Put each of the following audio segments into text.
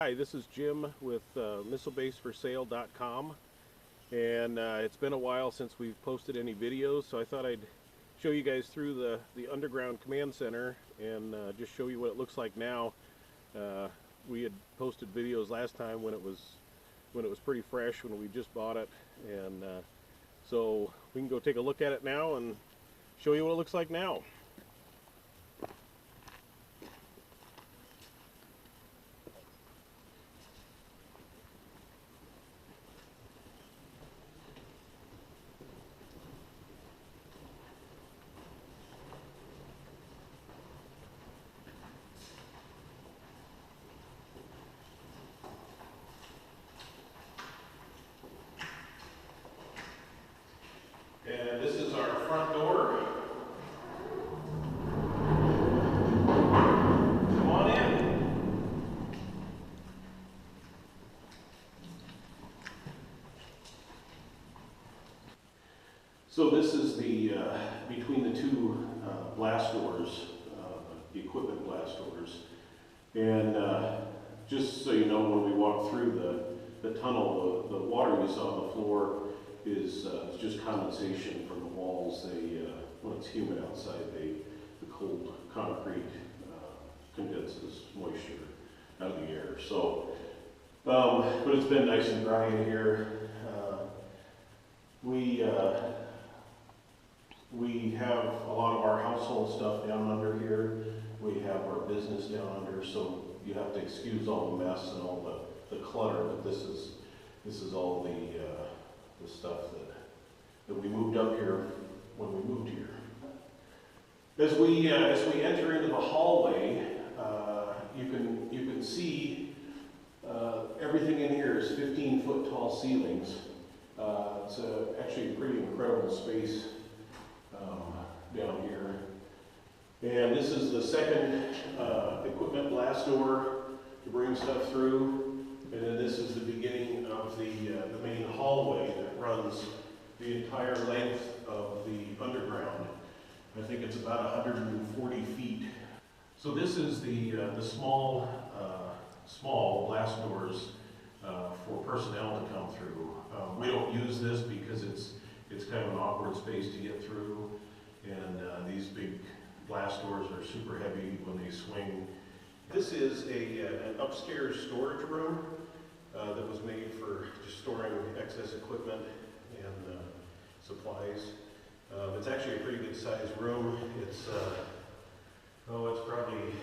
Hi, this is Jim with missilebaseforsale.com, and it's been a while since we've posted any videos, so I thought I'd show you guys through the underground command center and just show you what it looks like now. We had posted videos last time when it was pretty fresh, when we just bought it, and so we can go take a look at it now and show you what it looks like now. And this is our front door. Come on in. So this is the between the two blast doors, the equipment blast doors. And just so you know, when we walk through the tunnel, the water you saw on the floor is just condensation from the walls. When it's humid outside, the cold concrete condenses moisture out of the air. So, but it's been nice and dry in here. We have a lot of our household stuff down under here. We have our business down under, so you have to excuse all the mess and all the clutter. But this is all the stuff that we moved up here when we moved here. As we enter into the hallway, you can see everything in here is 15-foot tall ceilings. It's actually a pretty incredible space down here. And this is the second equipment blast door to bring stuff through. And then this is the beginning of the main hallway that runs the entire length of the underground. I think it's about 140 feet. So this is the small blast doors for personnel to come through. We don't use this because it's kind of an awkward space to get through, and these big blast doors are super heavy when they swing. This is an upstairs storage room that was made for just storing excess equipment and supplies. It's actually a pretty good sized room. It's probably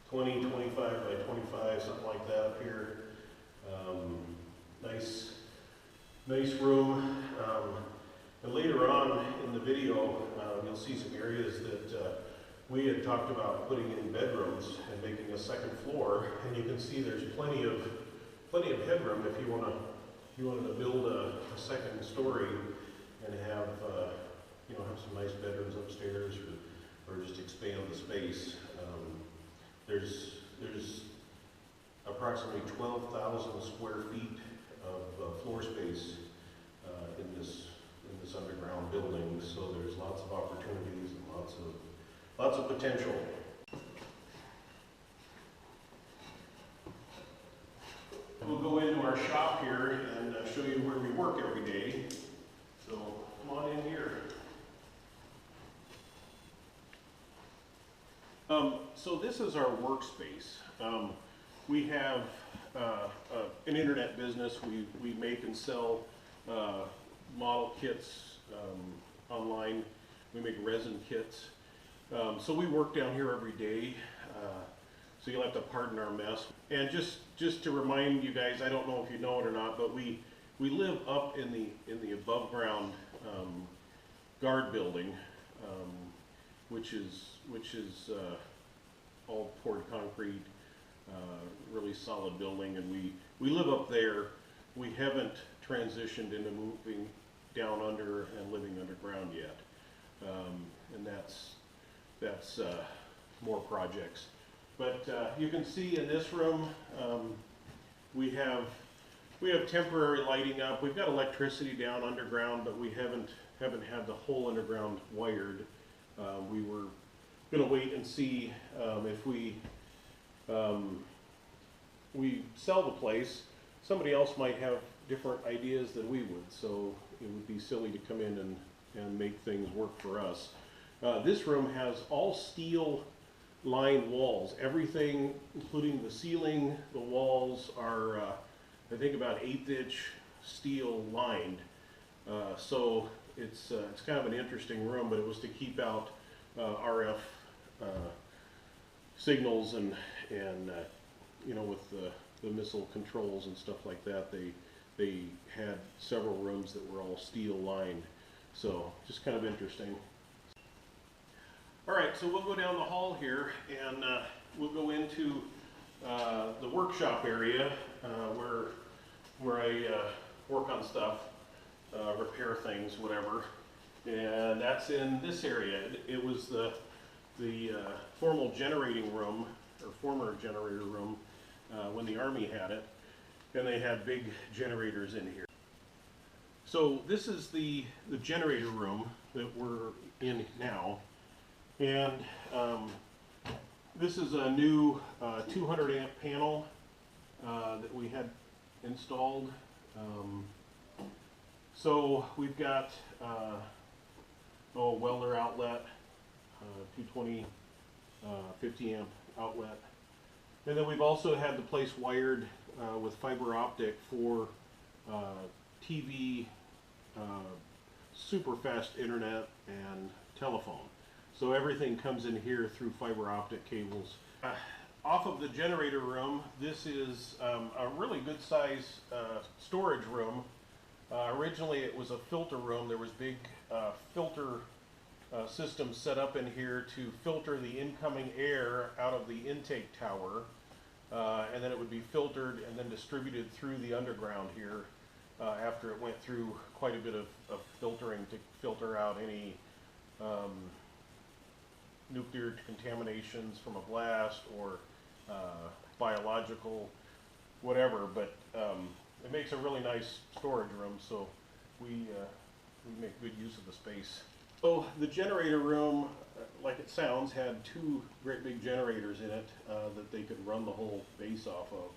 20, 25 by 25, something like that up here. Nice room. And later on in the video, you'll see some areas that we had talked about putting in bedrooms and making a second floor. And you can see there's plenty of headroom if you wanted to build a second story and have have some nice bedrooms upstairs, or just expand the space. There's approximately 12,000 square feet of floor space in this underground building, so there's lots of opportunities and lots of potential. We'll go into our shop here and show you where we work every day. So come on in here. So this is our workspace. We have an internet business. We make and sell model kits online. We make resin kits. So we work down here every day. So you'll have to pardon our mess. And just to remind you guys, I don't know if you know it or not, but we live up in the above ground guard building, which is all poured concrete, really solid building, and we live up there. We haven't transitioned into moving down under and living underground yet, and that's more projects. But you can see in this room we have temporary lighting up. We've got electricity down underground, but we haven't had the whole underground wired. We were going to wait and see if we we sell the place, somebody else might have different ideas than we would, so it would be silly to come in and make things work for us. This room has all steel lined walls. Everything, including the ceiling, the walls are, I think, about 1/8" steel lined. So it's kind of an interesting room, but it was to keep out RF signals and you know, with the missile controls and stuff like that. They had several rooms that were all steel lined, so just kind of interesting. All right, so we'll go down the hall here, and we'll go into the workshop area where I work on stuff, repair things, whatever. And that's in this area. It was the formal generating room, or former generator room, when the Army had it, and they had big generators in here. So this is the generator room that we're in now. And this is a new 200 amp panel that we had installed. So we've got a welder outlet, 220 50 amp outlet. And then we've also had the place wired with fiber optic for TV, super fast internet, and telephone. So everything comes in here through fiber optic cables. Off of the generator room, this is a really good size storage room. Originally it was a filter room. There was big filter systems set up in here to filter the incoming air out of the intake tower, and then it would be filtered and then distributed through the underground here after it went through quite a bit of filtering to filter out any nuclear contaminations from a blast or biological whatever, but it makes a really nice storage room, so we make good use of the space. So the generator room, like it sounds, had two great big generators in it that they could run the whole base off of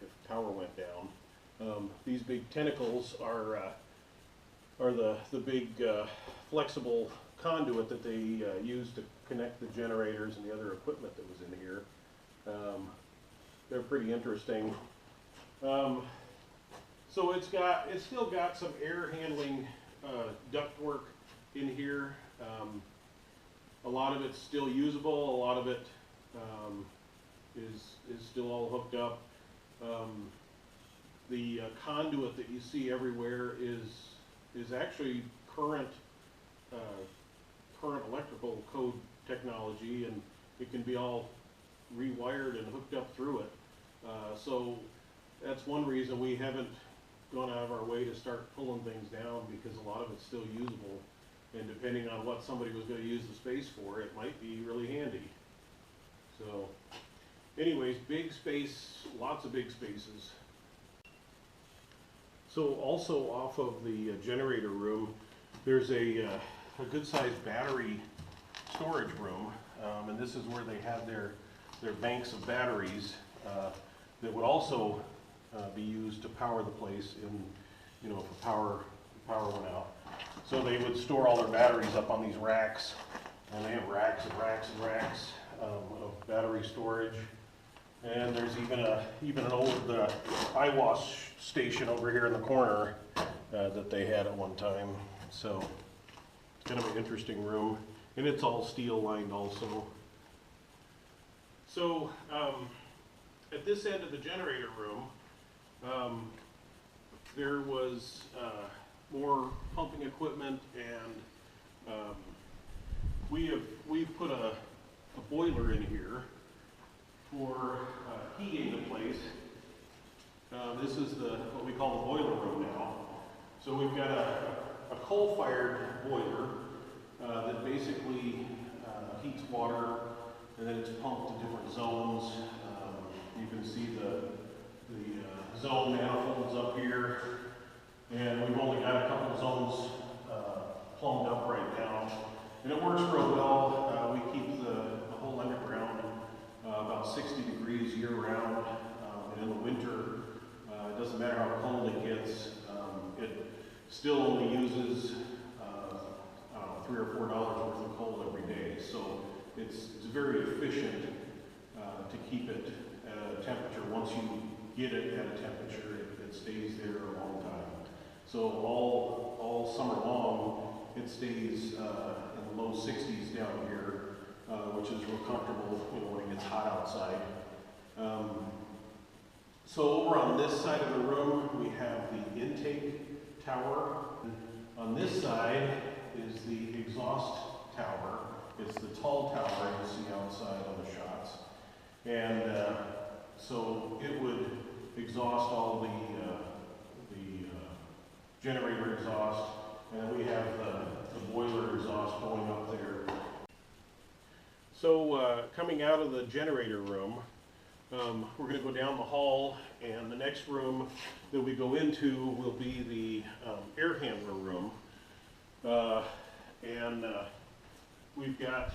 if the tower went down. These big tentacles are the big flexible conduit that they used to connect the generators and the other equipment that was in here. They're pretty interesting. So it's still got some air handling ductwork in here. A lot of it's still usable. A lot of it is still all hooked up. The conduit that you see everywhere is actually current electrical code technology, and it can be all rewired and hooked up through it. So that's one reason we haven't gone out of our way to start pulling things down, because a lot of it's still usable, and depending on what somebody was going to use the space for, it might be really handy. So anyways, big space, lots of big spaces. So also off of the generator room, there's a good sized battery storage room, and this is where they have their banks of batteries that would also be used to power the place if power went out. So they would store all their batteries up on these racks, and they have racks and racks and racks of battery storage. And there's even an old eye wash station over here in the corner that they had at one time. So it's kind of an interesting room, and it's all steel lined also. So at this end of the generator room, there was more pumping equipment, and we've put a boiler in here for heating the place. This is what we call the boiler room now. So we've got a coal-fired boiler that basically heats water, and then it's pumped to different zones. You can see the zone manifolds up here, and we've only got a couple zones plumbed up right now, and it works real well. We keep the whole underground about 60 degrees year-round. in the winter, it doesn't matter how cold it gets, it still only uses, I don't know, $3 or $4 worth of coal every day. So it's very efficient to keep it at a temperature. Once you get it at a temperature, it stays there a long time. So all summer long, it stays in the low 60s down here, which is real comfortable, when it gets hot outside. So over on this side of the room, we have the intake tower. On this side is the exhaust tower. It's the tall tower you see outside on the shots. And so it would exhaust all the generator exhaust, and we have the boiler exhaust going up there. So coming out of the generator room, we're going to go down the hall, and the next room that we go into will be the air handler room. We've got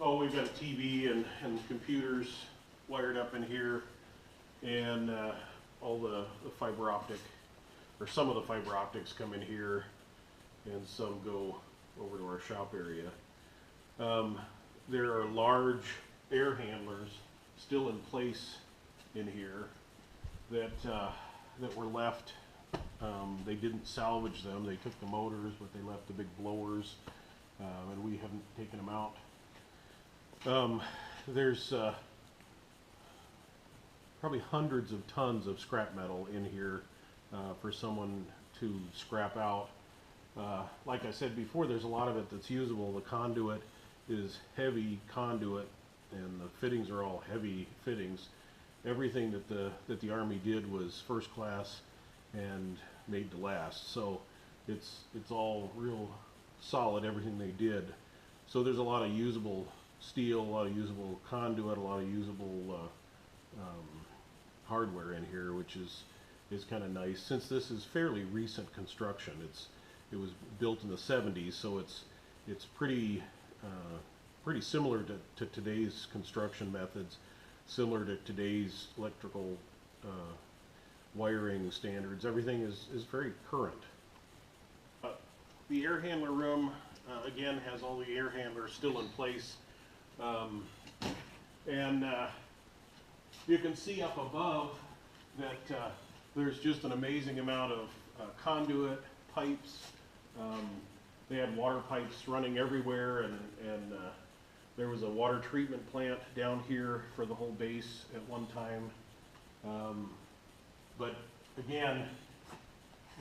a TV and computers wired up in here, and all the fiber optic, or some of the fiber optics come in here, and some go over to our shop area. There are large air handlers still in place in here that were left. They didn't salvage them. They took the motors, but they left the big blowers, and we haven't taken them out. There's probably hundreds of tons of scrap metal in here for someone to scrap out. Like I said before, there's a lot of it that's usable. The conduit is heavy conduit, and the fittings are all heavy fittings. Everything that the Army did was first class and made to last. So it's all real solid, everything they did. So there's a lot of usable steel, a lot of usable conduit, a lot of usable hardware in here, which is kind of nice. Since this is fairly recent construction, it was built in the 70s, so it's pretty similar to today's construction methods, similar to today's electrical wiring standards. Everything is very current. The air handler room, again, has all the air handlers still in place. You can see up above that there's just an amazing amount of conduit, pipes. They had water pipes running everywhere, and there was a water treatment plant down here for the whole base at one time. But again,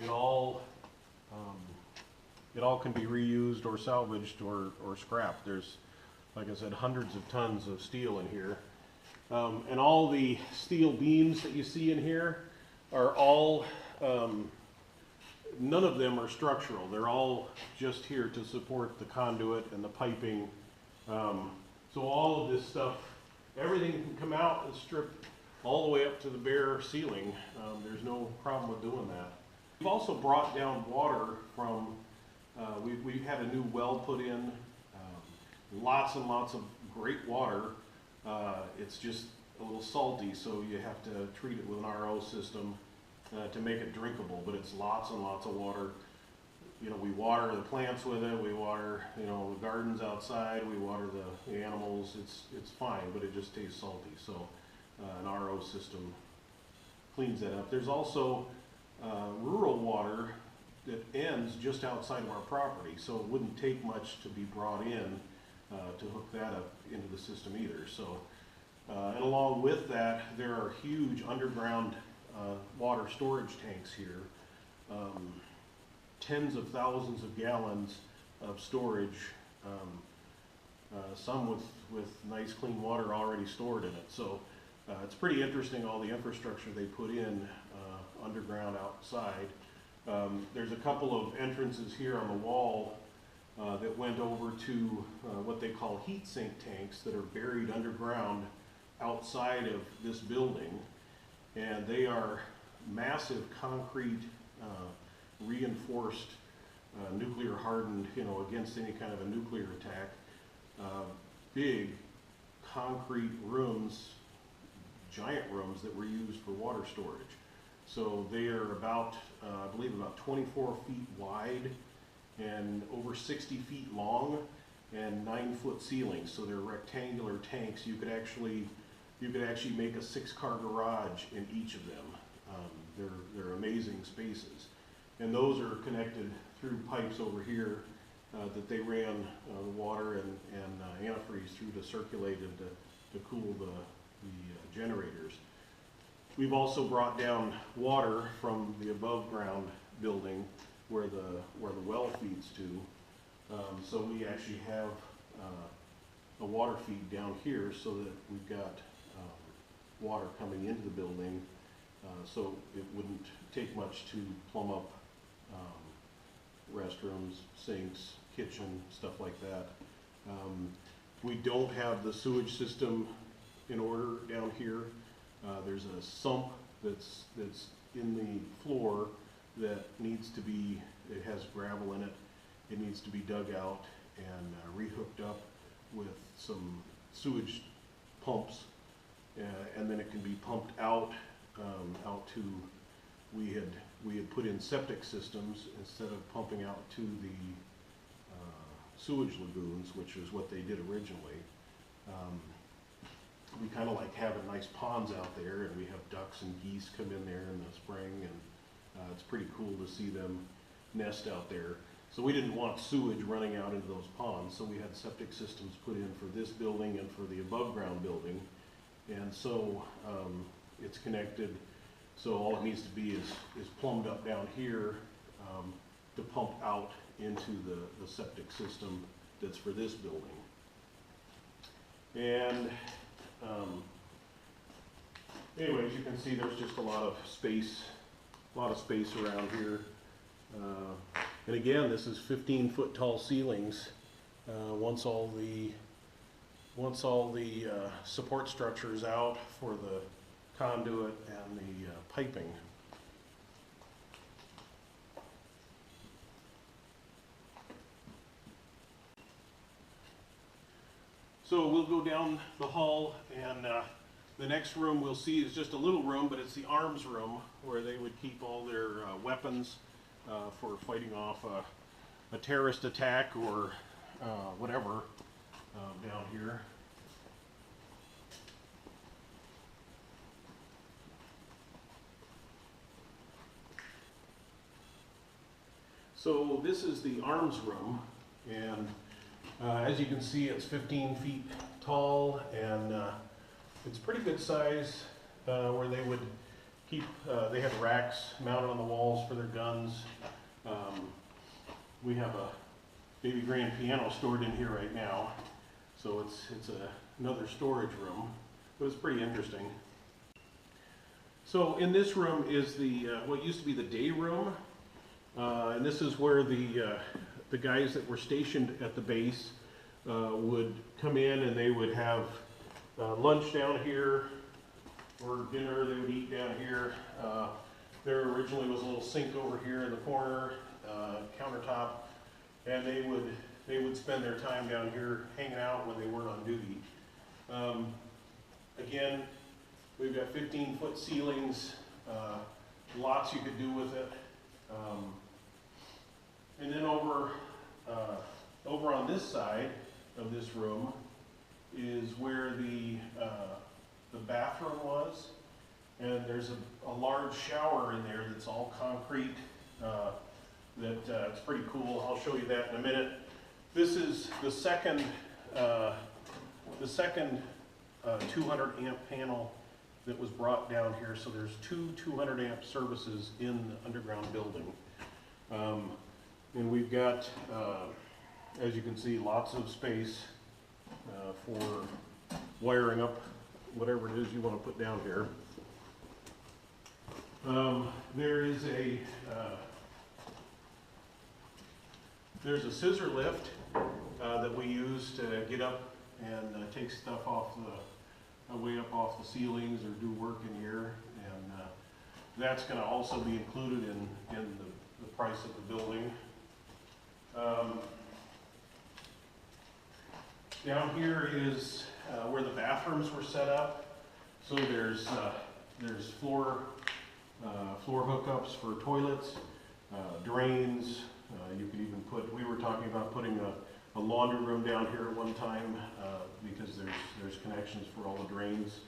it all can be reused or salvaged or scrapped. There's, like I said, hundreds of tons of steel in here. And all the steel beams that you see in here are all, none of them are structural. They're all just here to support the conduit and the piping. So all of this stuff, everything can come out and strip all the way up to the bare ceiling. There's no problem with doing that. We've also brought down water from, we've had a new well put in, lots and lots of great water. It's just a little salty, so you have to treat it with an RO system to make it drinkable, but it's lots and lots of water. We water the plants with it, we water, the gardens outside, we water the animals. It's fine, but it just tastes salty, so an RO system cleans that up. There's also rural water that ends just outside of our property, so it wouldn't take much to be brought in to hook that up into the system either. So, and along with that, there are huge underground water storage tanks here, tens of thousands of gallons of storage, some with nice clean water already stored in it. So it's pretty interesting, all the infrastructure they put in underground outside. There's a couple of entrances here on the wall that went over to what they call heat sink tanks that are buried underground outside of this building, and they are massive concrete reinforced nuclear hardened, against any kind of a nuclear attack, big concrete rooms giant rooms that were used for water storage. So they are about, I believe about 24 feet wide and over 60 feet long and 9-foot ceilings. So they're rectangular tanks. You could actually make a 6-car garage in each of them. They're amazing spaces. And those are connected through pipes over here that they ran the water and antifreeze through to circulate and to cool the generators. We've also brought down water from the above ground building where the well feeds to. So we actually have a water feed down here so that we've got water coming into the building, so it wouldn't take much to plumb up restrooms, sinks, kitchen, stuff like that. We don't have the sewage system in order down here. There's a sump that's in the floor that needs to be, it has gravel in it. It needs to be dug out and rehooked up with some sewage pumps, and then it can be pumped out to, we had put in septic systems instead of pumping out to the sewage lagoons, which is what they did originally. We kind of like having nice ponds out there, and we have ducks and geese come in there in the spring, and it's pretty cool to see them nest out there. So we didn't want sewage running out into those ponds, so we had septic systems put in for this building and for the above ground building. And so it's connected, so all it needs to be is plumbed up down here to pump out into the septic system that's for this building. And anyways, you can see there's just a lot of space around here. And again, this is 15-foot tall ceilings. Once all the support structure is out for the conduit and the piping. So we'll go down the hall, and the next room we'll see is just a little room, but it's the arms room where they would keep all their weapons for fighting off a terrorist attack or whatever down here. So this is the arms room, and as you can see, it's 15 feet tall, and it's pretty good size where they would keep, they had racks mounted on the walls for their guns. We have a baby grand piano stored in here right now, so it's another storage room, but it's pretty interesting. So in this room is the what used to be the day room, and this is where the guys that were stationed at the base would come in, and they would have lunch down here, or dinner they would eat down here. There originally was a little sink over here in the corner, countertop, and they would spend their time down here hanging out when they weren't on duty. Again, we've got 15-foot ceilings, lots you could do with it. And then over on this side of this room is where the bathroom was, and there's a large shower in there that's all concrete. It's pretty cool. I'll show you that in a minute. This is the second 200 amp panel that was brought down here. So there's two 200 amp services in the underground building. And we've got, as you can see, lots of space for wiring up whatever it is you want to put down here. There's a scissor lift that we use to get up and take stuff off way up off the ceilings or do work in here, and that's going to also be included in the price of the building. Down here is where the bathrooms were set up. So there's floor hookups for toilets, drains. You could even put, we were talking about putting a laundry room down here at one time because there's connections for all the drains.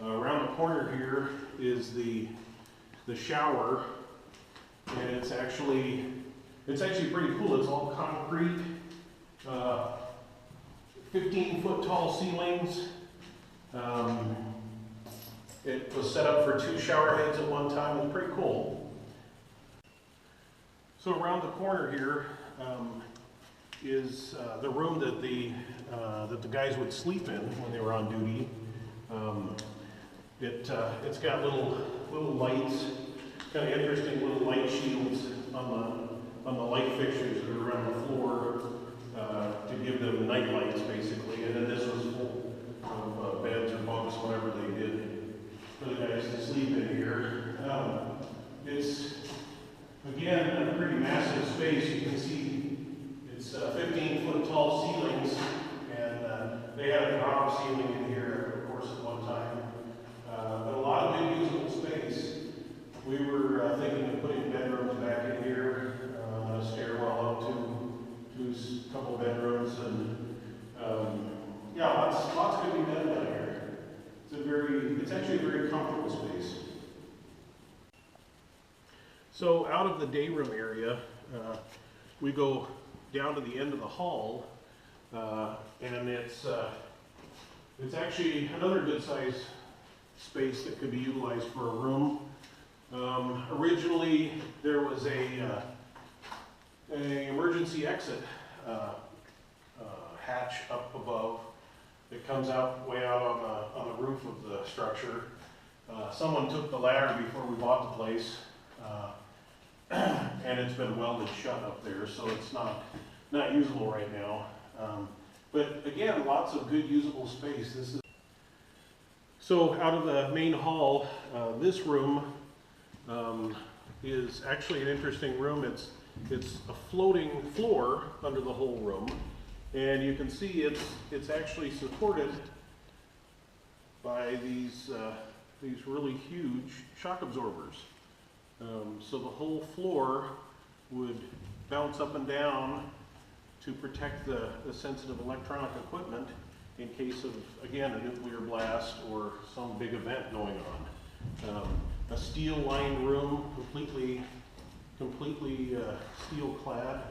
Around the corner here is the shower, and it's actually pretty cool. It's all concrete, 15-foot tall ceilings. It was set up for 2 shower heads at one time. It's pretty cool. So around the corner here is the room that the guys would sleep in when they were on duty. It's got little lights, kind of interesting little light shields on the light fixtures that are around the floor to give them night lights, basically. And then this was full of beds or bunks, whatever they did for the guys to sleep in here. It's again a pretty massive space. You can see it's 15-foot tall ceilings, and they had a drop ceiling in here, of course, at one time. But a lot of big usable space. We were thinking of putting bedrooms back in here, a stairwell up to a couple bedrooms, and yeah, lots could be done down here. It's actually a very comfortable space. So out of the day room area, we go down to the end of the hall, and it's actually another good size space that could be utilized for a room. Originally, there was a emergency exit hatch up above that comes out way out on the roof of the structure. Someone took the ladder before we bought the place, and it's been welded shut up there, so it's not usable right now. But again, lots of good usable space. So out of the main hall, this room is actually an interesting room. It's a floating floor under the whole room, and you can see it's actually supported by these really huge shock absorbers. So the whole floor would bounce up and down to protect the sensitive electronic equipment in case of, again, a nuclear blast or some big event going on. A steel-lined room, completely steel clad.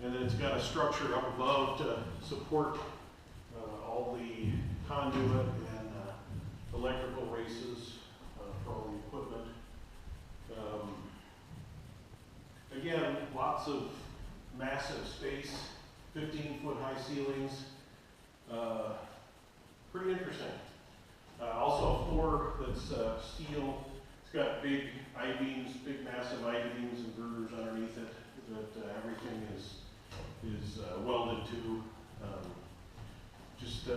And then it's got a structure up above to support all the conduit and electrical races for all the equipment. Again, lots of massive space, 15-foot high ceilings. Pretty interesting. Also a floor that's steel. It's got big I-beams, big massive I-beams and girders underneath it that everything is welded to.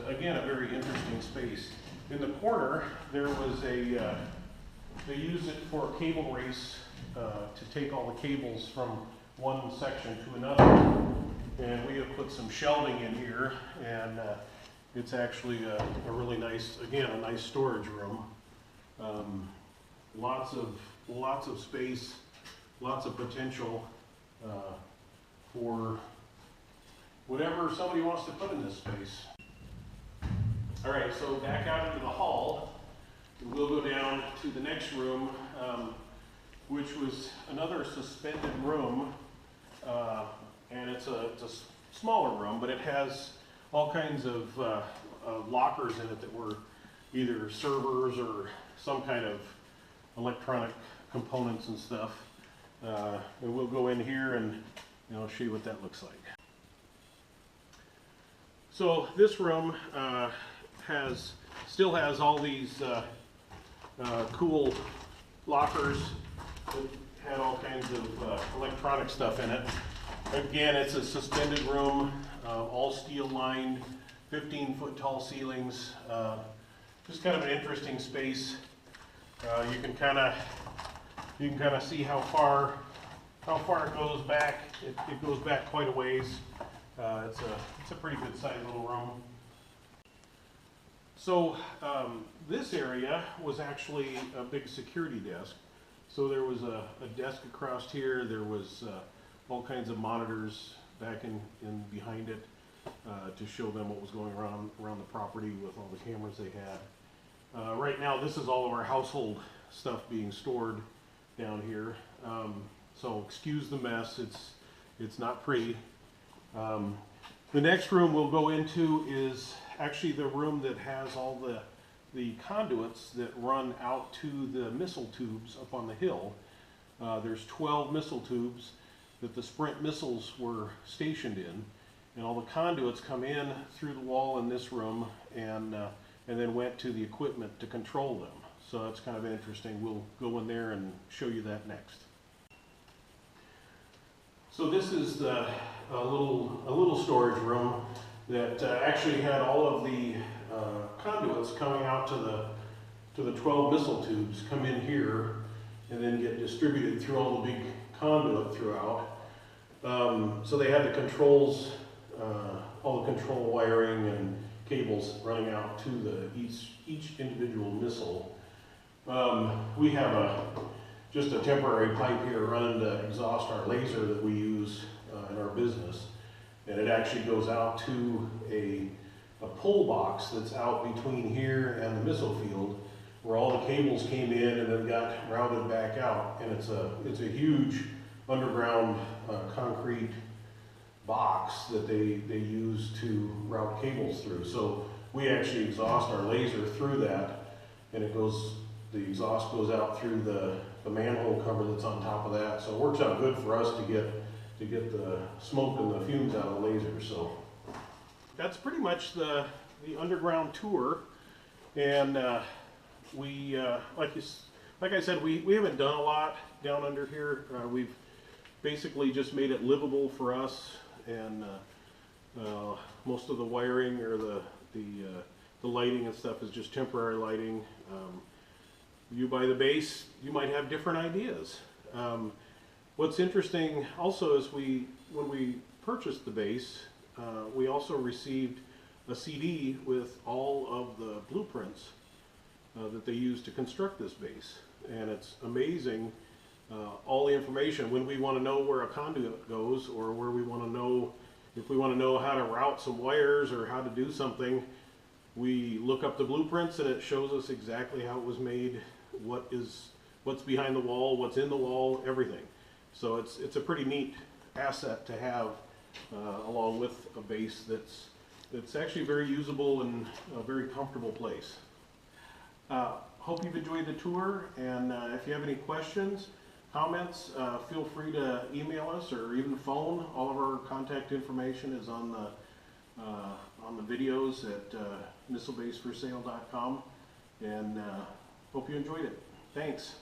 Again, a very interesting space. In the corner, there was they used it for a cable race to take all the cables from one section to another. And we have put some shelving in here, and it's actually a really nice, again, a nice storage room. Lots of space, lots of potential for whatever somebody wants to put in this space. All right, so back out into the hall, we'll go down to the next room, which was another suspended room, and it's a smaller room, but it has all kinds of lockers in it that were either servers or some kind of electronic components and stuff. And we'll go in here and I'll show you what that looks like. So this room still has all these cool lockers that had all kinds of electronic stuff in it. Again, it's a suspended room, all steel lined, 15-foot tall ceilings. Just kind of an interesting space. You can kind of see how far it goes back. It goes back quite a ways. It's a pretty good sized little room. So this area was actually a big security desk. So there was a desk across here. There was all kinds of monitors back in behind it to show them what was going around the property with all the cameras they had. Right now, this is all of our household stuff being stored down here. So excuse the mess. It's not pretty. The next room we'll go into is actually the room that has all the conduits that run out to the missile tubes up on the hill. There's 12 missile tubes that the Sprint missiles were stationed in, and all the conduits come in through the wall in this room and then went to the equipment to control them. So that's kind of interesting. We'll go in there and show you that next. So this is a little storage room that actually had all of the conduits coming out to the 12 missile tubes come in here and then get distributed through all the big conduit throughout. So they had the controls, all the control wiring and cables running out to each individual missile. We have just a temporary pipe here running to exhaust our laser that we use in our business. And it actually goes out to a pull box that's out between here and the missile field, where all the cables came in and then got routed back out. And it's a huge underground concrete box that they use to route cables through. So we actually exhaust our laser through that, and the exhaust goes out through the manhole cover that's on top of that. So it works out good for us to get the smoke and the fumes out of the laser. So that's pretty much the underground tour. And we like I said, we haven't done a lot down under here. We've basically just made it livable for us, and most of the wiring or the lighting and stuff is just temporary lighting. You buy the base, you might have different ideas. What's interesting also is when we purchased the base, we also received a CD with all of the blueprints that they used to construct this base. And it's amazing, all the information when we want to know where a conduit goes, or where we want to know, if we want to know how to route some wires or how to do something, we look up the blueprints and it shows us exactly how it was made, what's behind the wall, what's in the wall, everything. So it's a pretty neat asset to have along with a base that's actually very usable and a very comfortable place. Hope you've enjoyed the tour, and if you have any questions, comments, feel free to email us or even phone. All of our contact information is on the videos at missilebaseforsale.com, and hope you enjoyed it. Thanks.